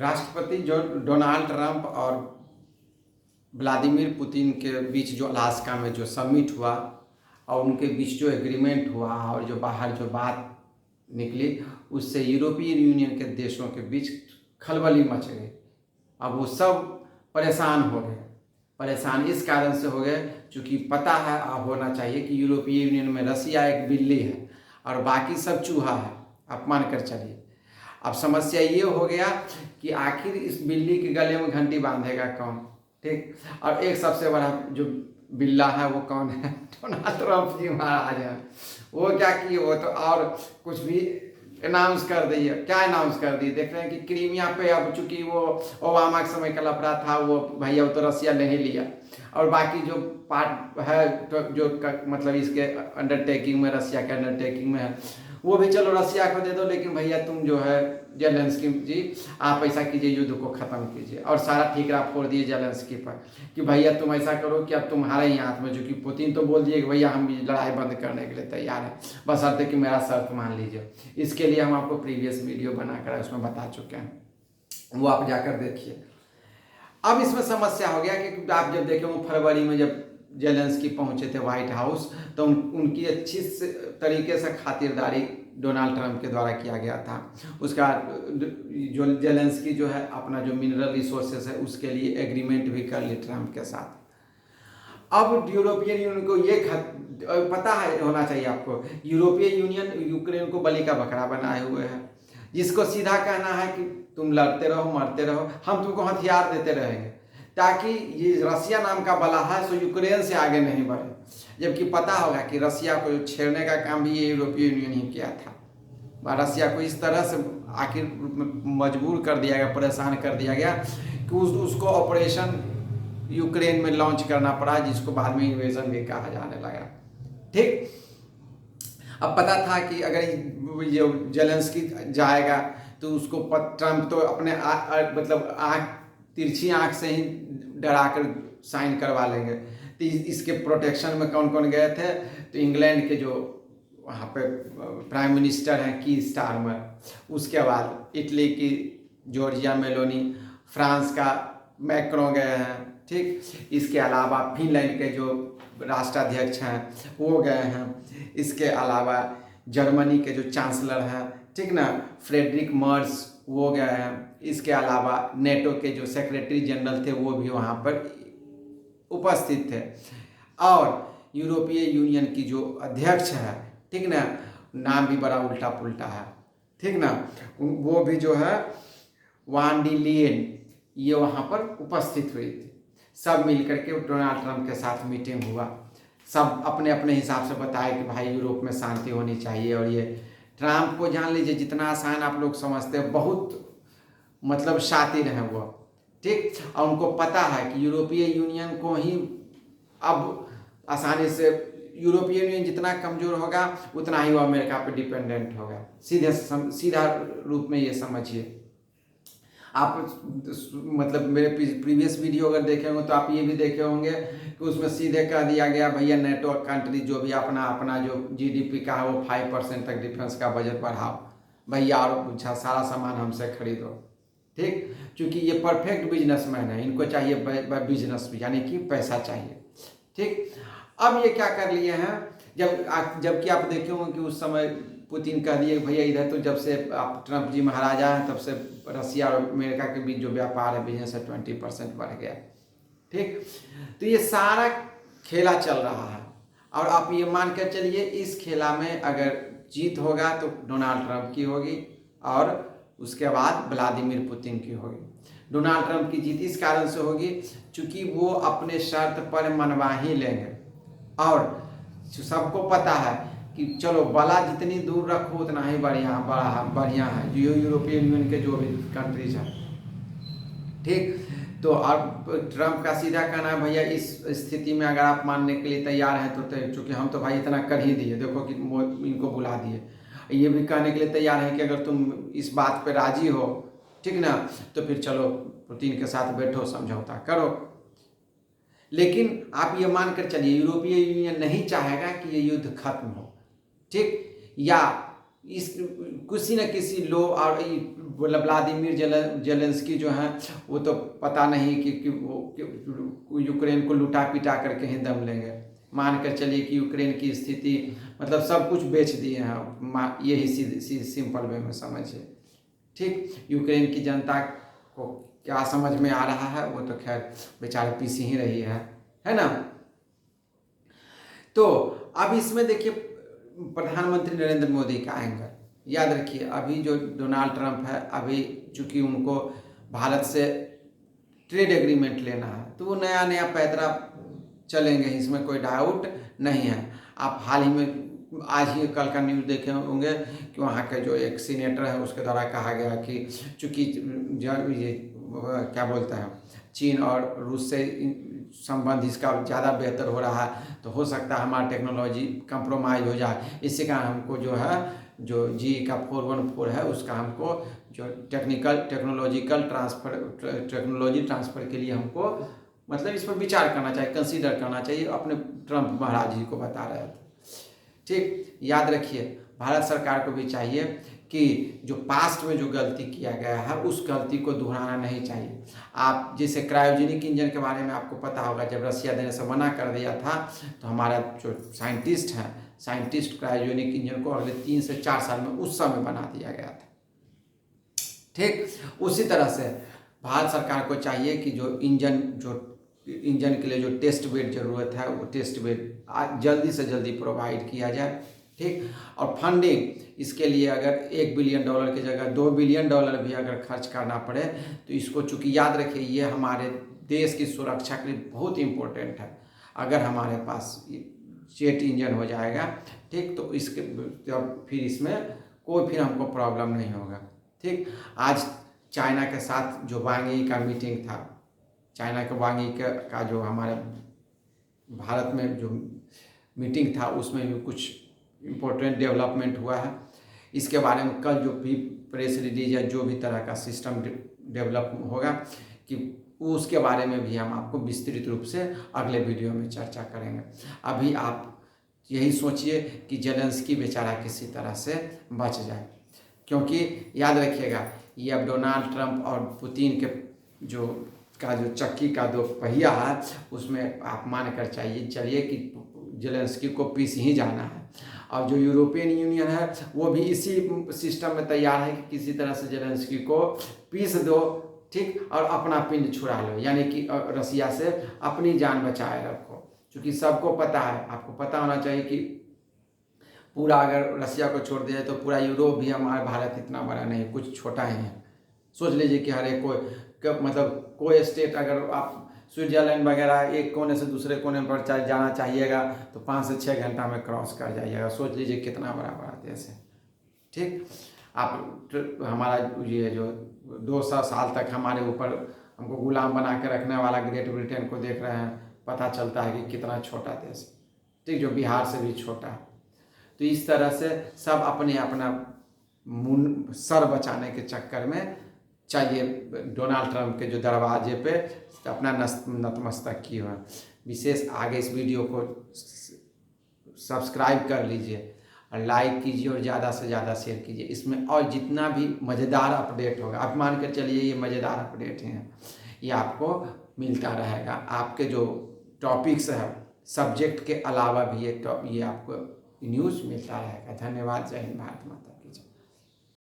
राष्ट्रपति जो Donald Trump और व्लादिमीर पुतिन के बीच जो अलास्का में जो समिट हुआ और उनके बीच जो एग्रीमेंट हुआ और जो बाहर जो बात निकली, उससे यूरोपीय यूनियन के देशों के बीच खलबली मच गई। अब वो सब परेशान हो गए। परेशान इस कारण से हो गए चूँकि पता है होना चाहिए कि यूरोपीय यूनियन में रसिया एक बिल्ली है और बाकी सब चूहा है। आप मान कर चलिए। अब समस्या ये हो गया कि आखिर इस बिल्ली के गले में घंटी बांधेगा कौन, ठीक। और एक सबसे बड़ा जो बिल्ला है वो कौन है? डोनाल्ड ट्रंप जी महाराज हैं। वो क्या किए, वो तो और कुछ भी अनाउंस कर दिए। क्या अनाउंस कर दिए? देख रहे हैं कि क्रीमिया पे अब चूंकि वो ओबामा के समय का लफड़ा था, वो भैया वो तो रसिया नहीं लिया, और बाकी जो पार्ट है तो जो मतलब इसके अंडरटेकिंग में, रसिया के अंडरटेकिंग में है, वो भी चलो रसिया को दे दो, लेकिन भैया तुम जो है जेलेंस्की जी आप ऐसा कीजिए, युद्ध को ख़त्म कीजिए। और सारा ठीकरा फोड़ दिए जेलेंस्की पर कि भैया तुम ऐसा करो कि अब तुम्हारे ही हाथ में, जो कि पुतिन तो बोल दिए कि भैया हम लड़ाई बंद करने के लिए तैयार हैं, बस शर्त है कि मेरा शर्त मान लीजिए। इसके लिए हम आपको प्रीवियस वीडियो बनाकर उसमें बता चुके हैं, वो आप जाकर देखिए। अब इसमें समस्या हो गया कि आप जब देखें फरवरी में जब जेलेंस्की पहुंचे थे व्हाइट हाउस, तो उनकी अच्छी तरीके से खातिरदारी डोनाल्ड ट्रंप के द्वारा किया गया था। उसका जो जेलेंस्की जो है अपना जो मिनरल रिसोर्सेस है उसके लिए एग्रीमेंट भी कर ली ट्रंप के साथ। अब यूरोपियन यूनियन को ये पता है होना चाहिए आपको, यूरोपीय यूनियन यूक्रेन को बलि का बकरा बनाए हुए है, जिसको सीधा कहना है कि तुम लड़ते रहो, मरते रहो, हम तुमको हथियार देते रहेंगे ताकि ये रसिया नाम का बला है सो यूक्रेन से आगे नहीं बढ़े। जबकि पता होगा कि रसिया को छेड़ने का काम भी ये यूरोपीय यूनियन ही किया था। रसिया को इस तरह से आखिर मजबूर कर दिया गया, परेशान कर दिया गया कि उसको ऑपरेशन यूक्रेन में लॉन्च करना पड़ा, जिसको बाद में इन्वेजन भी कहा जाने लगा, ठीक। अब पता था कि अगर ये जेलेंस्की जाएगा तो उसको ट्रंप तो अपने मतलब तिरछी आंख से ही डरा कर साइन करवा लेंगे। तो इसके प्रोटेक्शन में कौन कौन गए थे? तो इंग्लैंड के जो वहाँ पे प्राइम मिनिस्टर हैं की स्टारमर, उसके बाद इटली की जॉर्जिया मेलोनी, फ्रांस का मैक्रों गए हैं, ठीक। इसके अलावा फिनलैंड के जो राष्ट्राध्यक्ष हैं वो गए हैं। इसके अलावा जर्मनी के जो चांसलर हैं, ठीक ना, फ्रेडरिक मर्स, वो गए हैं। इसके अलावा नेटो के जो सेक्रेटरी जनरल थे वो भी वहाँ पर उपस्थित थे। और यूरोपीय यूनियन की जो अध्यक्ष है, ठीक ना, नाम भी बड़ा उल्टा पुल्टा है, ठीक ना, वो भी जो है वान डी लियन, ये वहाँ पर उपस्थित हुई थी। सब मिलकर के डोनाल्ड ट्रंप के साथ मीटिंग हुआ। सब अपने अपने हिसाब से बताए कि भाई यूरोप में शांति होनी चाहिए। और ये ट्रंप को जान लीजिए जितना आसान आप लोग समझते हैं, बहुत मतलब शातिर हैं वो, ठीक। और उनको पता है कि यूरोपीय यूनियन को ही अब आसानी से, यूरोपीय यूनियन जितना कमज़ोर होगा उतना ही वो अमेरिका पे डिपेंडेंट होगा। सीधा रूप में ये समझिए आप। मतलब मेरे प्रीवियस वीडियो अगर देखे होंगे तो आप ये भी देखे होंगे कि उसमें सीधे कह दिया गया भैया नेटो कंट्री जो भी अपना जो जीडीपी का है वो 5% तक डिफेंस का बजट बढ़ाओ भैया, और सारा सामान हमसे खरीदो, ठीक। क्योंकि ये परफेक्ट बिजनेसमैन है, इनको चाहिए बिजनेस यानी कि पैसा चाहिए, ठीक। अब ये क्या कर लिए हैं, जबकि आप देखे होंगे कि उस समय पुतिन कह दिए भैया इधर तो जब से आप ट्रंप जी महाराजा हैं तब से रसिया और अमेरिका के बीच जो व्यापार है बिजनेस है 20% बढ़ गया, ठीक। तो ये सारा खेला चल रहा है। और आप ये मान कर चलिए इस खेला में अगर जीत होगा तो डोनाल्ड ट्रंप की होगी और उसके बाद व्लादिमीर पुतिन की होगी। डोनाल्ड ट्रंप की जीत इस कारण से होगी चूँकि वो अपने शर्त पर मनवा ही लेंगे। और सबको पता है कि चलो बला जितनी दूर रखो उतना ही बढ़िया है जो यूरोपीय यूनियन के जो भी कंट्रीज हैं, ठीक। तो अब ट्रंप का सीधा कहना है भैया इस स्थिति में अगर आप मानने के लिए तैयार हैं तो चूँकि हम तो भाई इतना कर ही दिए, देखो कि इनको बुला दिए, ये भी कहने के लिए तैयार है कि अगर तुम इस बात पे राजी हो, ठीक ना, तो फिर चलो पुतिन के साथ बैठो, समझौता करो। लेकिन आप ये मान कर चलिए यूरोपीय यूनियन नहीं चाहेगा कि ये युद्ध खत्म हो, ठीक। या इस किसी न किसी लो और व्लादिमीर जेलेंस्की जो हैं वो तो पता नहीं कि वो यूक्रेन को लुटा पिटा करके ही दम लेंगे। मान कर चलिए कि यूक्रेन की स्थिति मतलब सब कुछ बेच दिए हैं, यही सिंपल वे में समझिए। ठीक, यूक्रेन की जनता को क्या समझ में आ रहा है, वो तो खैर बेचारे पीस ही रही है ना। तो अब इसमें देखिए प्रधानमंत्री नरेंद्र मोदी का एंगर, याद रखिए अभी जो डोनाल्ड ट्रंप है, अभी चूंकि उनको भारत से ट्रेड एग्रीमेंट लेना है तो वो नया नया पैतरा चलेंगे, इसमें कोई डाउट नहीं है। आप हाल ही में आज ही कल का न्यूज़ देखे होंगे कि वहाँ के जो एक सीनेटर है उसके द्वारा कहा गया कि चूँकि ये क्या बोलता है चीन और रूस से संबंध इसका ज़्यादा बेहतर हो रहा है तो हो सकता है हमारा टेक्नोलॉजी कंप्रोमाइज़ हो जाए, इसी कारण हमको जो है जो जी का 414 है उसका हमको जो टेक्नोलॉजी ट्रांसफ़र के लिए हमको मतलब इस पर विचार करना चाहिए, कंसीडर करना चाहिए, अपने ट्रंप महाराज जी को बता रहे थे। ठीक, याद रखिए भारत सरकार को भी चाहिए कि जो पास्ट में जो गलती किया गया है उस गलती को दोहराना नहीं चाहिए। आप जैसे क्रायोजेनिक इंजन के बारे में आपको पता होगा, जब रसिया देने से मना कर दिया था तो हमारा जो साइंटिस्ट क्रायोजेनिक इंजन को अगले 3 से 4 साल में उस समय बना दिया गया था। ठीक, उसी तरह से भारत सरकार को चाहिए कि जो इंजन के लिए जो टेस्ट बेड ज़रूरत है वो टेस्ट बेड जल्दी से जल्दी प्रोवाइड किया जाए। ठीक, और फंडिंग इसके लिए अगर $1 बिलियन की जगह $2 बिलियन भी अगर खर्च करना पड़े तो इसको, चूँकि याद रखिए ये हमारे देश की सुरक्षा के लिए बहुत इम्पोर्टेंट है। अगर हमारे पास जेट इंजन हो जाएगा ठीक तो इसके फिर इसमें कोई फिर हमको प्रॉब्लम नहीं होगा। ठीक, आज चाइना के साथ जो वांगी का मीटिंग था, चाइना के वांगी का जो हमारे भारत में जो मीटिंग था उसमें भी कुछ इम्पोर्टेंट डेवलपमेंट हुआ है। इसके बारे में कल जो भी प्रेस रिलीज या जो भी तरह का सिस्टम डेवलप होगा कि उसके बारे में भी हम आपको विस्तृत रूप से अगले वीडियो में चर्चा करेंगे। अभी आप यही सोचिए कि जेलेंस्की बेचारा किसी तरह से बच जाए, क्योंकि याद रखिएगा ये अब डोनाल्ड ट्रंप और पुतिन के जो चक्की का 2 पहिया है उसमें आप मान कर चलिए कि जेलेंस्की को पीस ही जाना है। और जो यूरोपियन यूनियन है वो भी इसी सिस्टम में तैयार है कि किसी तरह से जेलेंस्की को पीस दो, ठीक, और अपना पिंड छुड़ा लो, यानी कि रसिया से अपनी जान बचाए रखो। क्योंकि सबको पता है, आपको पता होना चाहिए कि पूरा अगर रसिया को छोड़ दिया तो पूरा यूरोप भी हमारा भारत इतना बड़ा नहीं, कुछ छोटा ही है। सोच लीजिए कि हर एक मतलब कोई स्टेट अगर आप स्विट्जरलैंड वगैरह एक कोने से दूसरे कोने पर जाना चाहिएगा तो 5 से 6 घंटा में क्रॉस कर जाइएगा। सोच लीजिए कितना बड़ा बड़ा देश है। ठीक, आप हमारा ये जो 200 साल तक हमारे ऊपर हमको गुलाम बना के रखने वाला ग्रेट ब्रिटेन को देख रहे हैं, पता चलता है कि कितना छोटा देश है। ठीक, जो बिहार से भी छोटा है। तो इस तरह से सब अपने अपना सर बचाने के चक्कर में चाहिए डोनाल्ड ट्रंप के जो दरवाजे पे अपना नतमस्तक किए हुए। विशेष आगे इस वीडियो को सब्सक्राइब कर लीजिए और लाइक कीजिए और ज़्यादा से ज़्यादा शेयर कीजिए। इसमें और जितना भी मज़ेदार अपडेट होगा, आप मान कर चलिए ये मज़ेदार अपडेट हैं, ये आपको मिलता रहेगा। आपके जो टॉपिक्स है सब्जेक्ट के अलावा भी ये आपको न्यूज़ मिलता रहेगा। धन्यवाद। जय हिंद, भारत माता।